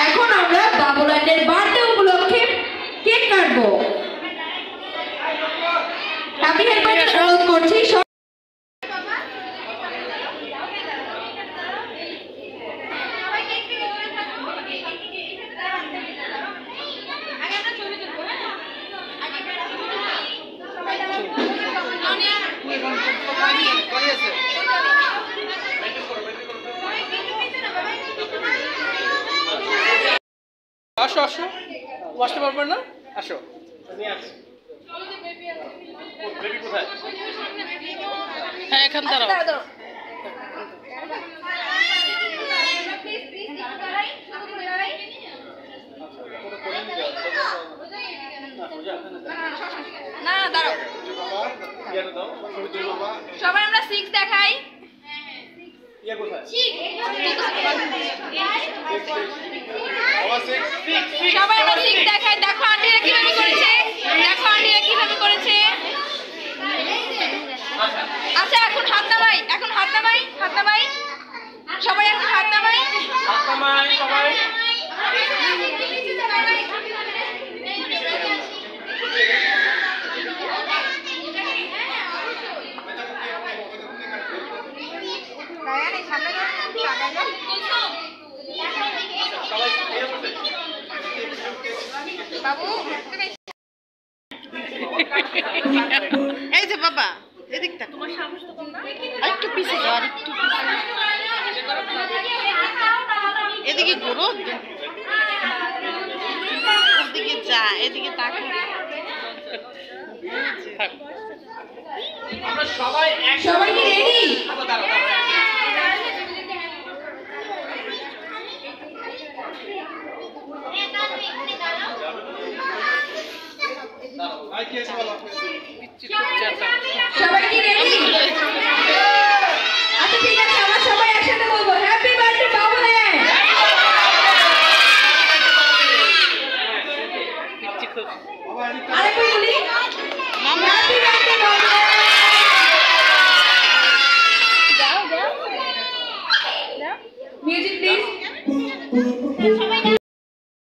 এখন আমরা বাবুলালের বার্থডে উপলক্ষে কেক কাটবো। আমি হেল্পার অনুরোধ করছি আসো আসো বসতে পারবে না আসো হ্যাঁ এখান দাঁড়াও না দাঁড়াও সবাই আমরা 6 দেখাই সবাই আমরা 6 দেখাই দেখো আন্টিরা কিভাবে করেছে আচ্ছা এখন হাত নামাই সবাই এখন হাত নামাই সবাই বাবু এই যে বাবা এদিকটা তোমার সাহস তো কম না একটু পিছে যাও একটু এদিকে ঘুরো ওদিকে যা এদিকে তাকাও আমরা সবাই সবাই কি রেডি সবাই কি রেডি আচ্ছা ঠিক আছে আমরা সবাই একসাথে বলবো হ্যাপি বার্থডে বাবুলাল আরেকবার বলি হ্যাপি বার্থডে বাবুলাল যাও মিউজিক প্লিজ